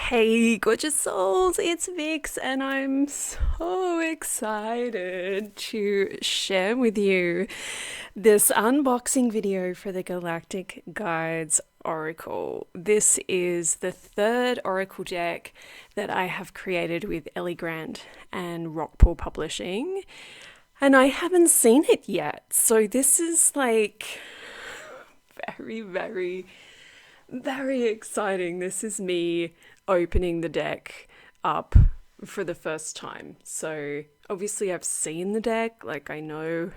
Hey, gorgeous souls, it's Vix, and I'm so excited to share with you this unboxing video for the Galactic Guides Oracle. This is the third Oracle deck that I have created with Ellie and Rockpool Publishing, and I haven't seen it yet. So this is like very, very, very exciting. This is me opening the deck up for the first time. So obviously I've seen the deck, like I know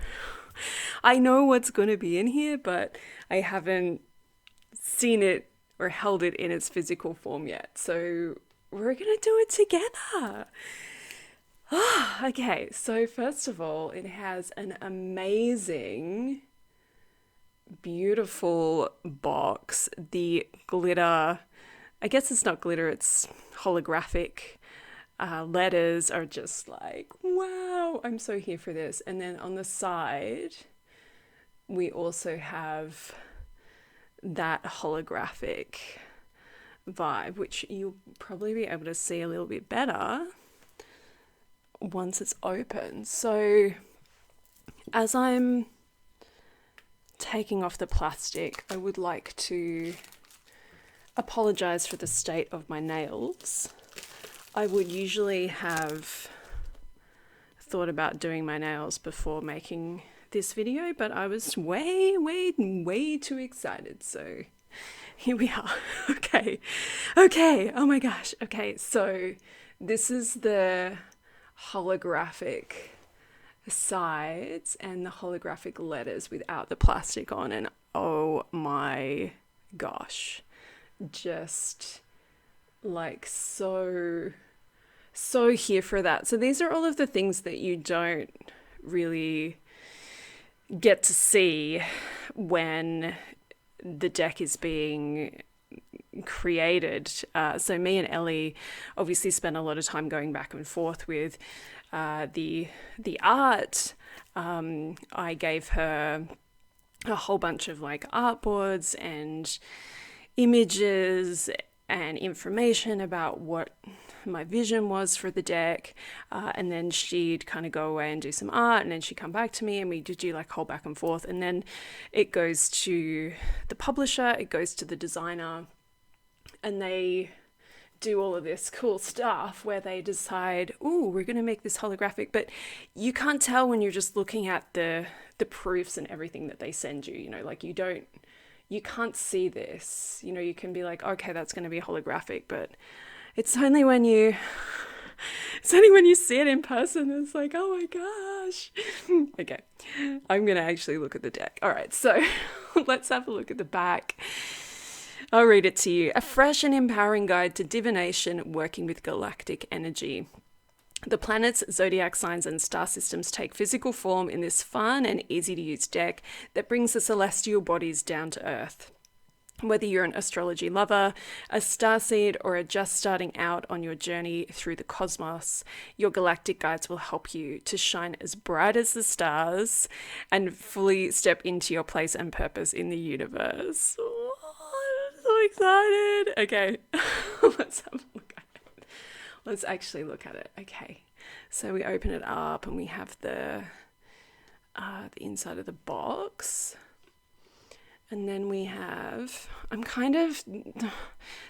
what's going to be in here, but I haven't seen it or held it in its physical form yet. So we're going to do it together. Okay, so first of all, it has an amazing, beautiful box. The glitter, I guess it's not glitter, it's holographic letters are just like, wow, I'm so here for this. And then on the side, we also have that holographic vibe, which you'll probably be able to see a little bit better once it's open. So as I'm taking off the plastic, I would like to apologize for the state of my nails. I would usually have thought about doing my nails before making this video, but I was way too excited. So here we are. Okay. Oh my gosh. Okay. So this is the holographic sides and the holographic letters without the plastic on, and oh my gosh, just like so here for that. So these are all of the things that you don't really get to see when the deck is being created. So me and Ellie obviously spent a lot of time going back and forth with the art. I gave her a whole bunch of like artboards and images and information about what my vision was for the deck, and then she'd kind of go away and do some art, and then she'd come back to me and we do like whole back and forth, and then it goes to the publisher, it goes to the designer, and they do all of this cool stuff where they decide, oh, we're going to make this holographic, but you can't tell when you're just looking at the proofs and everything that they send you, you know, like you can't see this, you know, you can be like, okay, that's going to be holographic, but it's only when you see it in person, it's like, oh my gosh. Okay, I'm going to actually look at the deck. All right, so let's have a look at the back. I'll read it to you. A fresh and empowering guide to divination working with galactic energy. The planets, zodiac signs, and star systems take physical form in this fun and easy to use deck that brings the celestial bodies down to Earth. Whether you're an astrology lover, a starseed, or are just starting out on your journey through the cosmos, your galactic guides will help you to shine as bright as the stars and fully step into your place and purpose in the universe. Oh, I'm so excited. Okay, let's have a look at it. Let's actually look at it. Okay, so we open it up and we have the inside of the box. And then we have,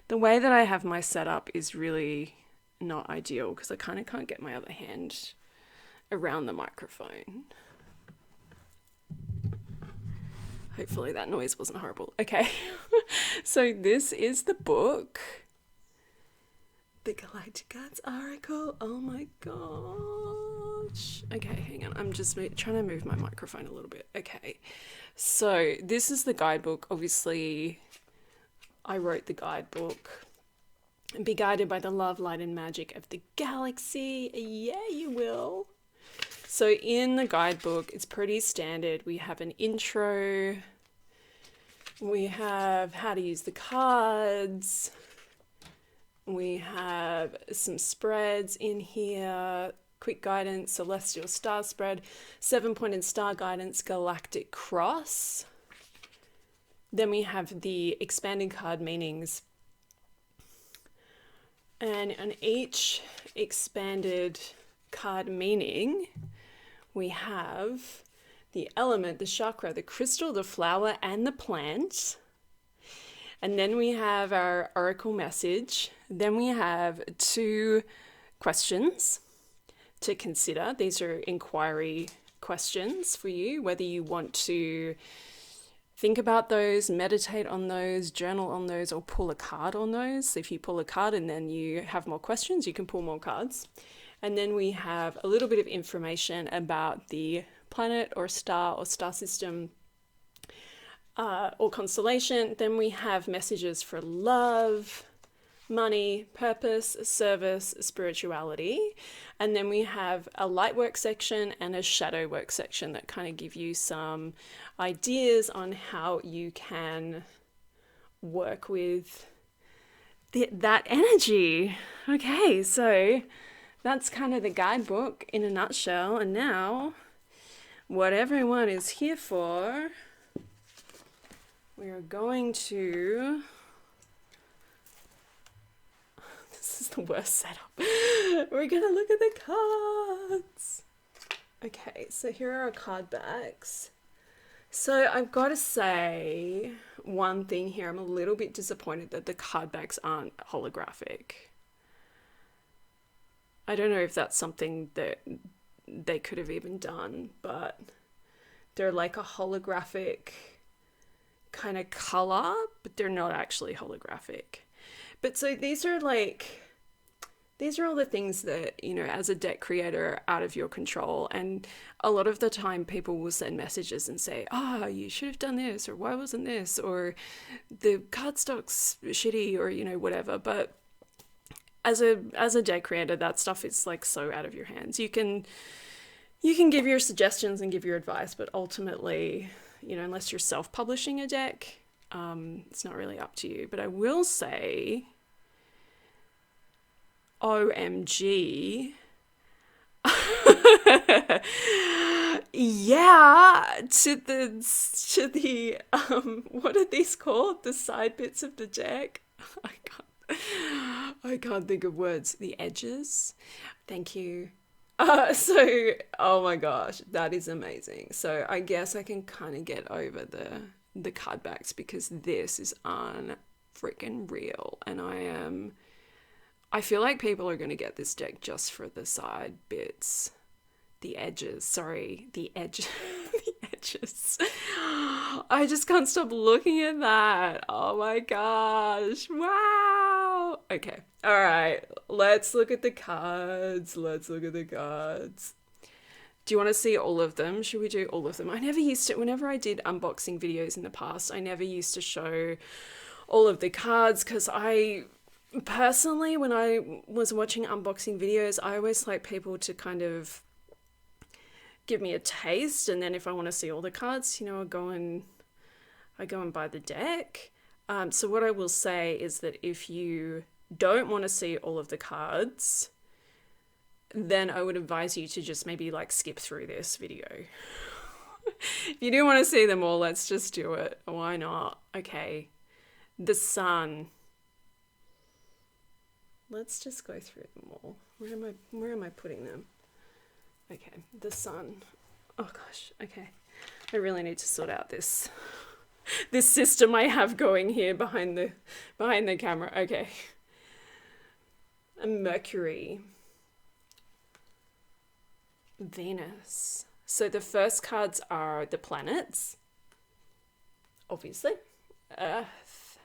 the way that I have my setup is really not ideal because I kind of can't get my other hand around the microphone. Hopefully that noise wasn't horrible. Okay, so this is the book. The Galactic Guides Oracle. Oh my gosh. Okay, hang on. I'm just trying to move my microphone a little bit. Okay. So this is the guidebook. Obviously, I wrote the guidebook. Be guided by the love, light, and magic of the galaxy. Yeah, you will. So in the guidebook, it's pretty standard. We have an intro. We have how to use the cards. We have some spreads in here, quick guidance, celestial star spread, 7-pointed star guidance, galactic cross. Then we have the expanding card meanings, And on each expanded card meaning, we have the element, the chakra, the crystal, the flower, and the plant. And then we have our oracle message. Then we have 2 questions to consider. These are inquiry questions for you, whether you want to think about those, meditate on those, journal on those, or pull a card on those. If you pull a card and then you have more questions, you can pull more cards. And then we have a little bit of information about the planet or star system or constellation. Then we have messages for love, money, purpose, service, spirituality. And then we have a light work section and a shadow work section that kind of give you some ideas on how you can work with that energy. Okay, so that's kind of the guidebook in a nutshell. And now, what everyone is here for, we are going to... This is the worst setup. We're going to look at the cards. Okay, so here are our card backs. So I've got to say one thing here. I'm a little bit disappointed that the card backs aren't holographic. I don't know if that's something that they could have even done, but they're like a holographic kind of color, but they're not actually holographic. But so these are all the things that, you know, as a deck creator are out of your control. And a lot of the time people will send messages and say, oh, you should have done this, or why wasn't this, or the cardstock's shitty, or, you know, whatever. But as a deck creator, that stuff is like so out of your hands. You can give your suggestions and give your advice, but ultimately, you know, unless you're self-publishing a deck, it's not really up to you. But I will say, OMG. Yeah, to the what are these called? The side bits of the deck? I can't think of words. The edges. Thank you. So, oh my gosh, that is amazing. So I guess I can kind of get over the card backs because this is unfreaking real. And I feel like people are going to get this deck just for the side bits. The edges. Sorry, the edge. The edges. I just can't stop looking at that. Oh my gosh. Wow. Okay. All right. Let's look at the cards. Do you want to see all of them? Should we do all of them? I never used to, whenever I did unboxing videos in the past, I never used to show all of the cards because I personally, when I was watching unboxing videos, I always like people to kind of give me a taste, and then if I want to see all the cards, you know, I go and buy the deck. So what I will say is that if you don't want to see all of the cards, then I would advise you to just maybe like skip through this video. If you do want to see them all, let's just do it. Why not? Okay. The Sun. Let's just go through them all. Where am I putting them? Okay, the Sun. Oh gosh, okay. I really need to sort out this system I have going here behind the camera. Okay. And Mercury. Venus. So the first cards are the planets. Obviously. Earth.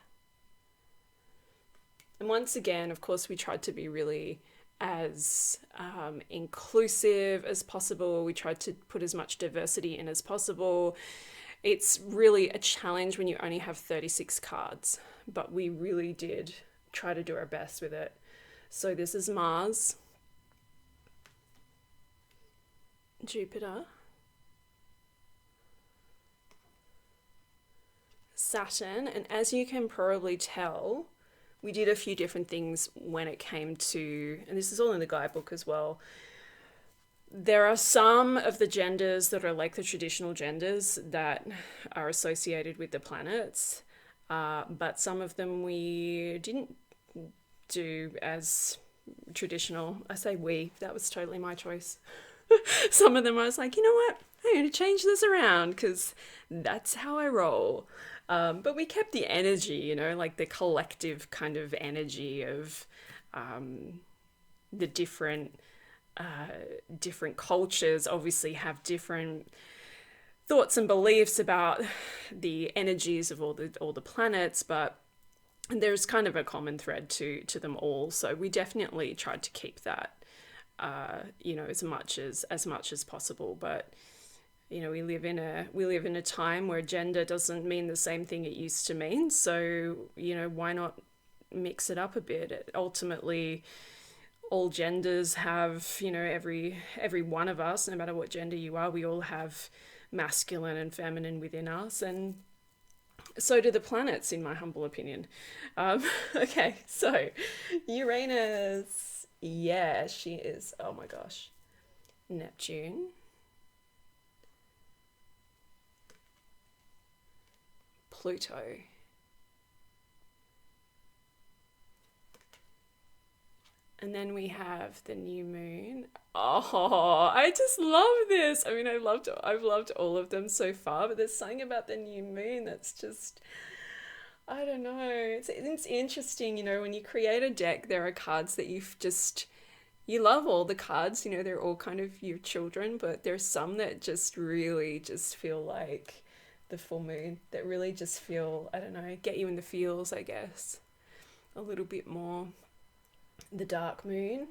And once again, of course, we tried to be really as inclusive as possible. We tried to put as much diversity in as possible. It's really a challenge when you only have 36 cards, but we really did try to do our best with it. So this is Mars, Jupiter, Saturn, and as you can probably tell, we did a few different things when it came to, and this is all in the guidebook as well, there are some of the genders that are like the traditional genders that are associated with the planets, but some of them we didn't do as traditional. I say we, that was totally my choice. Some of them I was like, you know what, I'm going to change this around because that's how I roll. But we kept the energy, you know, like the collective kind of energy of the different cultures obviously have different thoughts and beliefs about the energies of all the planets, but there's kind of a common thread to them all. So we definitely tried to keep that, you know, as much as possible. But you know, we live in a time where gender doesn't mean the same thing it used to mean. So you know, why not mix it up a bit? Ultimately, all genders have, you know, every one of us, no matter what gender you are, we all have masculine and feminine within us, and so do the planets, in my humble opinion. Okay, so Uranus, yeah, she is, oh my gosh, Neptune, Pluto, and then we have the new moon. Oh, I just love this. I mean, I've loved all of them so far, but there's something about the new moon that's just, I don't know. It's interesting, you know, when you create a deck, there are cards that you love all the cards, you know, they're all kind of your children, but there's some that just really just feel like the full moon, that really just feel, I don't know, get you in the feels, I guess, a little bit more. The dark moon,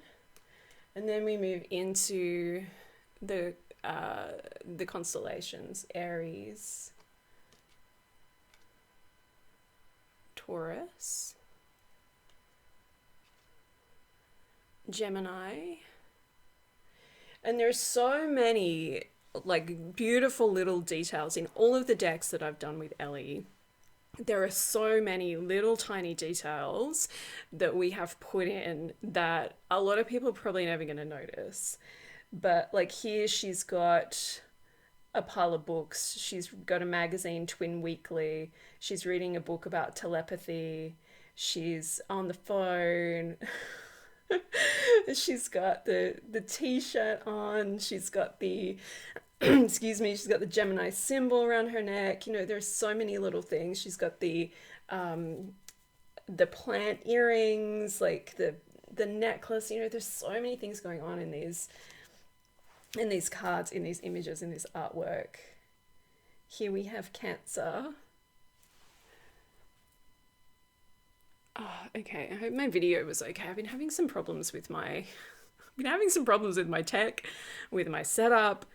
and then we move into the constellations: Aries, Taurus, Gemini, and there's so many like beautiful little details in all of the decks that I've done with Ellie. There are so many little tiny details that we have put in that a lot of people are probably never going to notice. But like here, she's got a pile of books. She's got a magazine, Twin Weekly. She's reading a book about telepathy. She's on the phone. She's got the t-shirt on. She's got the excuse me, she's got the Gemini symbol around her neck. You know, there's so many little things. She's got the plant earrings, like the necklace. You know, there's so many things going on in these cards, in these images, in this artwork. Here we have Cancer. Oh, okay, I hope my video was okay. I've been having some problems with my tech, with my setup.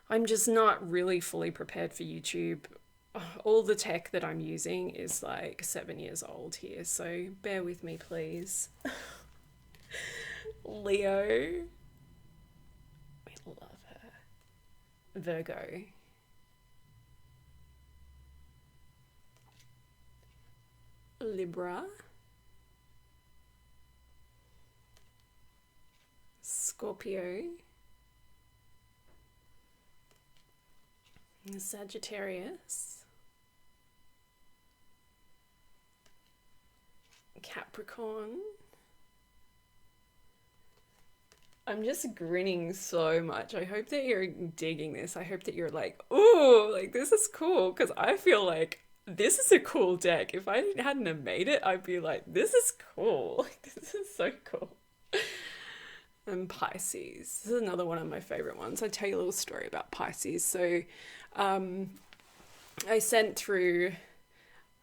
I'm just not really fully prepared for YouTube. All the tech that I'm using is like 7 years old here, so bear with me, please. Leo. We love her. Virgo. Libra. Scorpio. Sagittarius, Capricorn. I'm just grinning so much. I hope that you're digging this. I hope that you're like, ooh, like this is cool, because I feel like this is a cool deck. If I hadn't have made it, I'd be like, this is cool. Like, this is so cool. And Pisces. This is another one of my favorite ones. I'll tell you a little story about Pisces. So I sent through,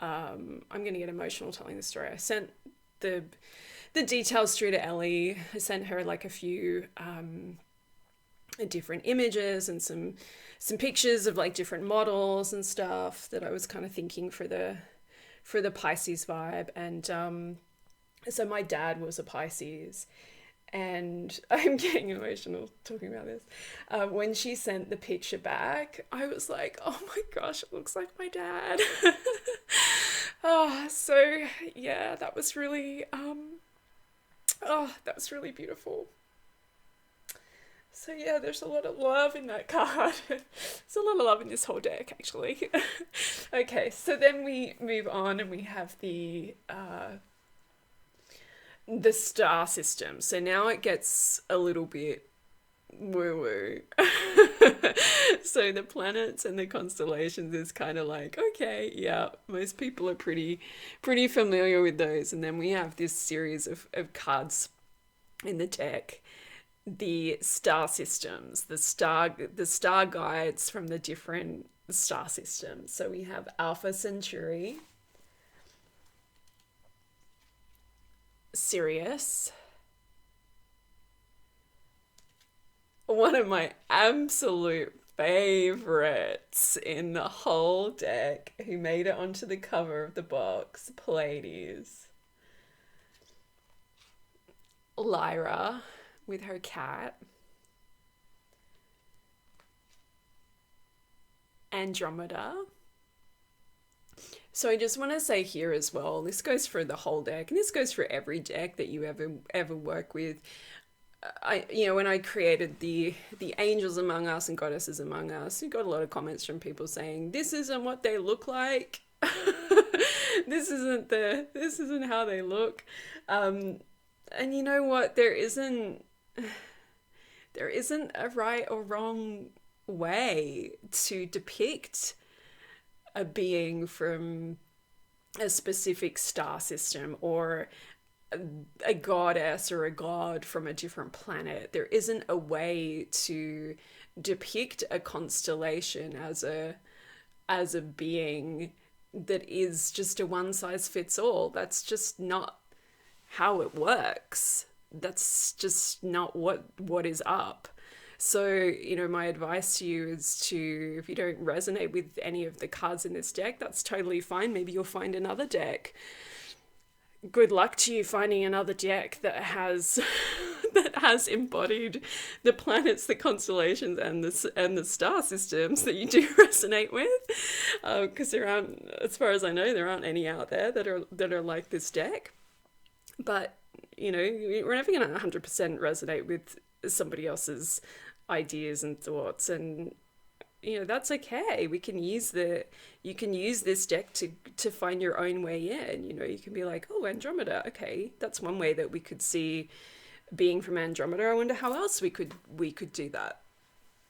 I'm going to get emotional telling the story. I sent the details through to Ellie. I sent her like a few different images and some pictures of like different models and stuff that I was kind of thinking for the Pisces vibe. And so my dad was a Pisces. And I'm getting emotional talking about this. When she sent the picture back, I was like, oh my gosh, it looks like my dad. So yeah, that was really, that was really beautiful. So yeah, there's a lot of love in that card. There's a lot of love in this whole deck, actually. Okay, so then we move on and we have the the star system. So now it gets a little bit woo woo. So the planets and the constellations is kind of like, okay, yeah, most people are pretty familiar with those. And then we have this series of cards in the deck, the star systems, the star guides from the different star systems. So we have Alpha Centauri, Sirius, one of my absolute favorites in the whole deck, who made it onto the cover of the box, Pleiades, Lyra with her cat, Andromeda. So I just want to say here as well, this goes for the whole deck, and this goes for every deck that you ever work with. When I created the angels among us and goddesses among us, we got a lot of comments from people saying this isn't what they look like. This isn't how they look. And you know what? There isn't a right or wrong way to depict a being from a specific star system, or a goddess or a god from a different planet. There isn't a way to depict a constellation as a being that is just a one size fits all. That's just not how it works. That's just not what is up. So, my advice to you is to, if you don't resonate with any of the cards in this deck, that's totally fine. Maybe you'll find another deck. Good luck to you finding another deck that has embodied the planets, the constellations, and the star systems that you do resonate with. Because there aren't, as far as I know, there aren't any out there that are like this deck. But we're never going to 100% resonate with somebody else's ideas and thoughts, and that's okay. You can use this deck to find your own way in. You can be like, oh, Andromeda, okay, that's one way that we could see being from Andromeda. I wonder how else we could do that.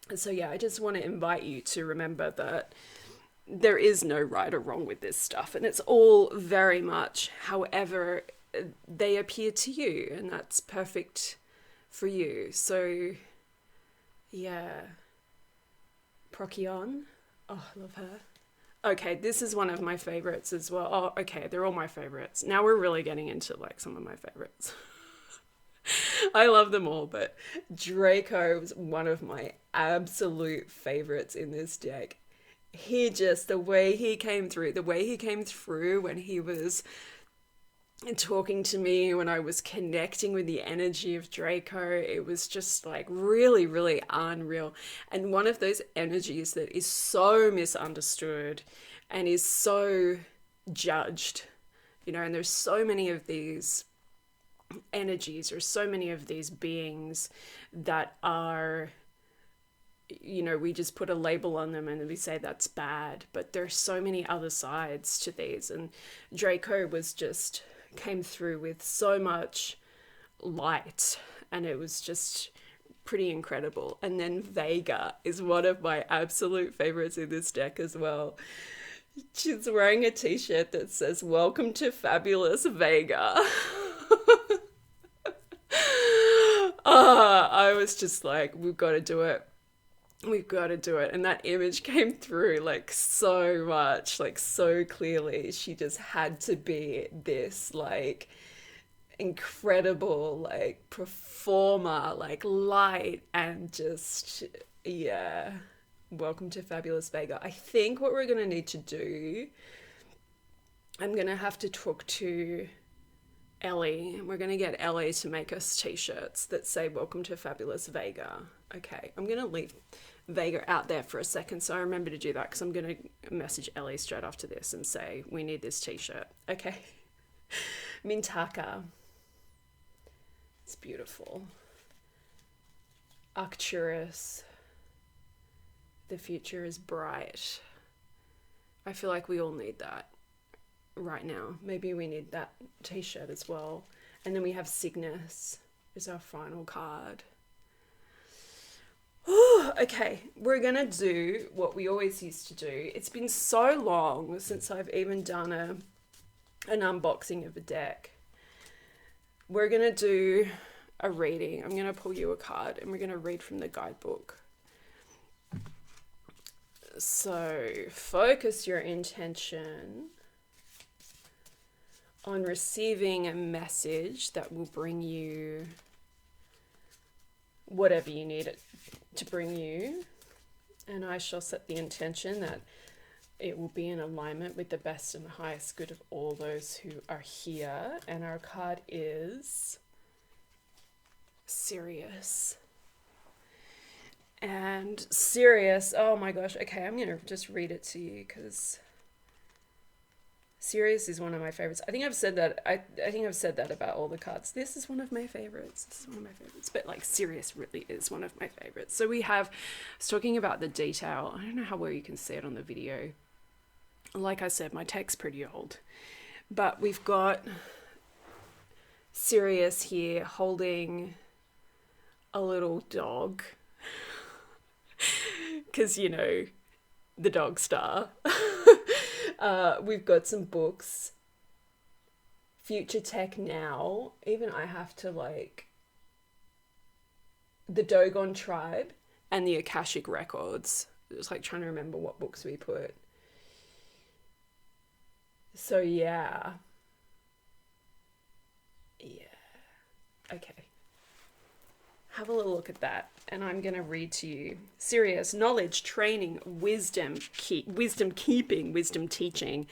And so I just want to invite you to remember that there is no right or wrong with this stuff, and it's all very much however they appear to you, and that's perfect for you. So Procyon, oh, I love her. Okay, this is one of my favorites as well. Oh, okay, they're all my favorites. Now we're really getting into like some of my favorites. I love them all, but Draco was one of my absolute favorites in this deck. The way he came through when he was talking to me, when I was connecting with the energy of Draco, it was just like really, really unreal. And one of those energies that is so misunderstood and is so judged, and there's so many of these energies, or so many of these beings that are, we just put a label on them and we say that's bad, but there's so many other sides to these. And Draco came through with so much light, and it was just pretty incredible. And then Vega is one of my absolute favorites in this deck as well. She's wearing a t-shirt that says "Welcome to Fabulous Vega." I was just like, we've got to do it. And that image came through like so much, like so clearly. She just had to be this like incredible like performer, like light, and just welcome to Fabulous Vega. I think what we're gonna need to do, I'm gonna have to talk to Ellie. We're gonna get Ellie to make us t-shirts that say "Welcome to Fabulous Vega." Okay, I'm gonna leave Vega out there for a second, so I remember to do that, because I'm going to message Ellie straight after this and say, we need this t-shirt. Okay. Mintaka. It's beautiful. Arcturus. The future is bright. I feel like we all need that right now. Maybe we need that t-shirt as well. And then we have Cygnus is our final card. Okay, we're going to do what we always used to do. It's been so long since I've even done an unboxing of a deck. We're going to do a reading. I'm going to pull you a card and we're going to read from the guidebook. So focus your intention on receiving a message that will bring you whatever you need it to bring you. And I shall set the intention that it will be in alignment with the best and highest good of all those who are here. And our card is Sirius. And Sirius, oh my gosh, okay, I'm going to just read it to you because Sirius is one of my favorites. I think I've said that. I think I've said that about all the cards. This is one of my favorites. This is one of my favorites. But like Sirius really is one of my favorites. So we have, I was talking about the detail. I don't know how well you can see it on the video. Like I said, my tech's pretty old. But we've got Sirius here holding a little dog. Because, you know, the dog star. We've got some books. Future Tech Now. Even I have to like... The Dogon Tribe and the Akashic Records. It was like trying to remember what books we put. So yeah. Okay. Have a little look at that. And I'm going to read to you. Sirius, knowledge, training, wisdom keeping, wisdom teaching.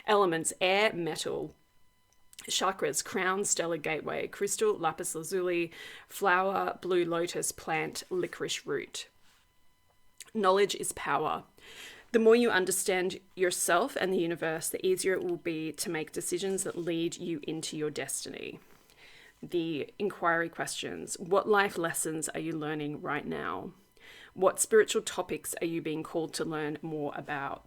Elements, air, metal. Chakras, crown, stellar gateway, crystal, lapis lazuli, flower, blue lotus, plant, licorice root. Knowledge is power. The more you understand yourself and the universe, the easier it will be to make decisions that lead you into your destiny. The inquiry questions. What life lessons are you learning right now? What spiritual topics are you being called to learn more about?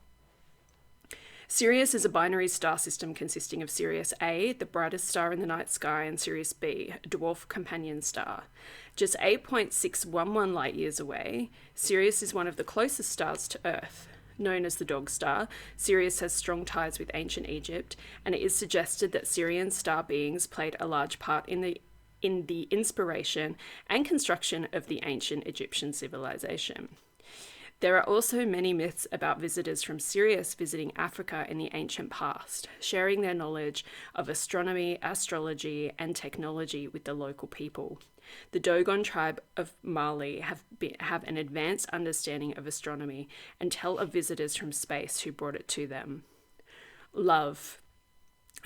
Sirius is a binary star system consisting of Sirius A, the brightest star in the night sky, and Sirius B, a dwarf companion star. Just 8.611 light years away, Sirius is one of the closest stars to Earth. Known as the dog star, Sirius has strong ties with ancient Egypt, and it is suggested that Sirian star beings played a large part in the inspiration and construction of the ancient Egyptian civilization. There are also many myths about visitors from Sirius visiting Africa in the ancient past, sharing their knowledge of astronomy, astrology, and technology with the local people. The Dogon tribe of Mali have an advanced understanding of astronomy and tell of visitors from space who brought it to them. Love.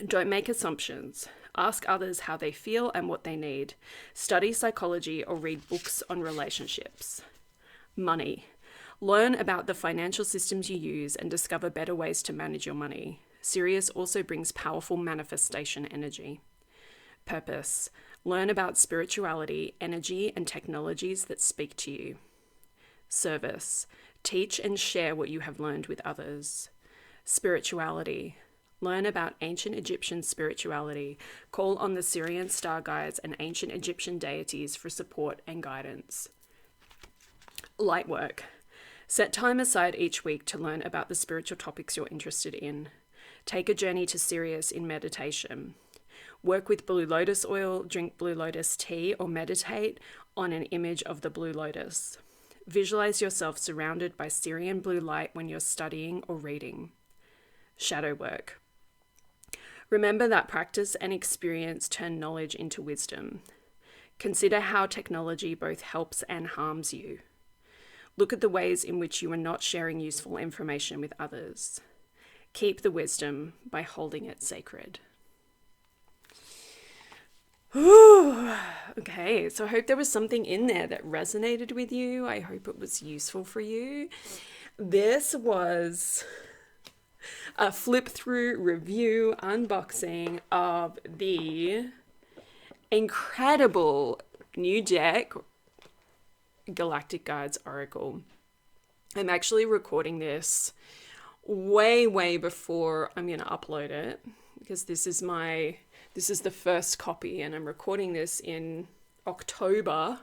Don't make assumptions. Ask others how they feel and what they need. Study psychology or read books on relationships. Money. Learn about the financial systems you use and discover better ways to manage your money. Sirius also brings powerful manifestation energy. Purpose. Learn about spirituality, energy, and technologies that speak to you. Service. Teach and share what you have learned with others. Spirituality. Learn about ancient Egyptian spirituality. Call on the Syrian star guides and ancient Egyptian deities for support and guidance. Light work. Set time aside each week to learn about the spiritual topics you're interested in. Take a journey to Sirius in meditation. Work with blue lotus oil, drink blue lotus tea, or meditate on an image of the blue lotus. Visualize yourself surrounded by Syrian blue light when you're studying or reading. Shadow work. Remember that practice and experience turn knowledge into wisdom. Consider how technology both helps and harms you. Look at the ways in which you are not sharing useful information with others. Keep the wisdom by holding it sacred. Okay, so I hope there was something in there that resonated with you. I hope it was useful for you. This was a flip through review unboxing of the incredible new deck, Galactic Guides Oracle. I'm actually recording this way before I'm going to upload it, because this is my This is the first copy, and I'm recording this in October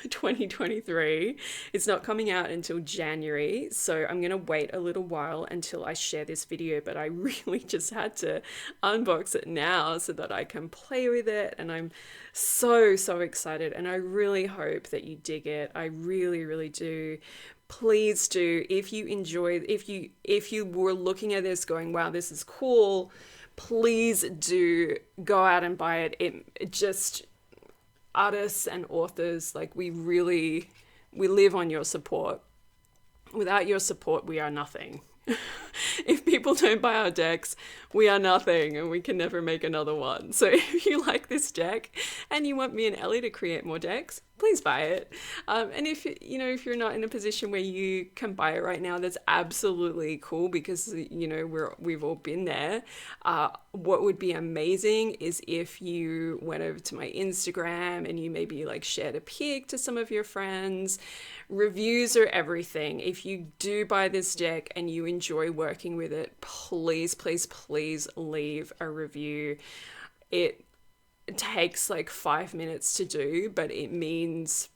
2023. It's not coming out until January, so I'm going to wait a little while until I share this video, but I really just had to unbox it now so that I can play with it, and I'm so excited, and I really hope that you dig it. I really do. Please do. If you enjoy, if you were looking at this going, wow, this is cool, please do go out and buy it. It just, artists and authors, like, we live on your support. Without your support, we are nothing. If people don't buy our decks, we are nothing, and we can never make another one. So if you like this deck and you want me and Ellie to create more decks, please buy it. And if you're not in a position where you can buy it right now, that's absolutely cool, because we've all been there. What would be amazing is if you went over to my Instagram and you maybe like shared a pic to some of your friends. Reviews are everything. If you do buy this deck and you enjoy working with it, please leave a review. It takes like 5 minutes to do, but it means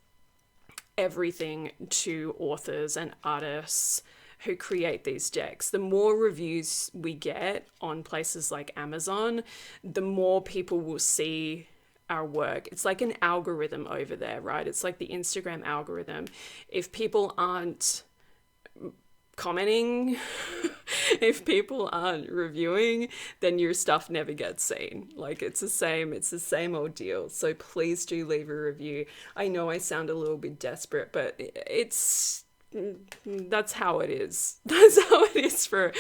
everything to authors and artists who create these decks. The more reviews we get on places like Amazon, the more people will see our work. It's like an algorithm over there, right? It's like the Instagram algorithm. If people aren't commenting, if people aren't reviewing, then your stuff never gets seen. Like, it's the same old deal. So please do leave a review. I know I sound a little bit desperate, but that's how it is. That's how it is for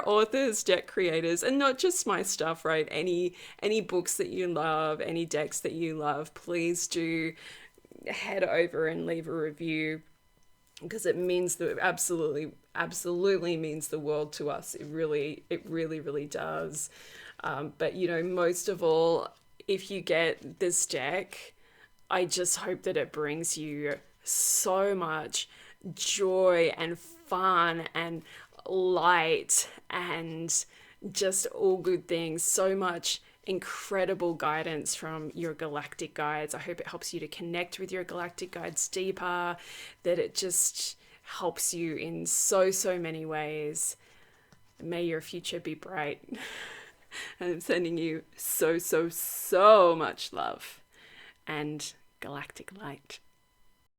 authors, deck creators, and not just my stuff, right? Any books that you love, any decks that you love, please do head over and leave a review, because it means absolutely means the world to us. It really does. But most of all, if you get this deck, I just hope that it brings you so much joy and fun and light and just all good things. So much incredible guidance from your galactic guides. I hope it helps you to connect with your galactic guides deeper, that it just helps you in so many ways. May your future be bright. I'm sending you so much love and galactic light.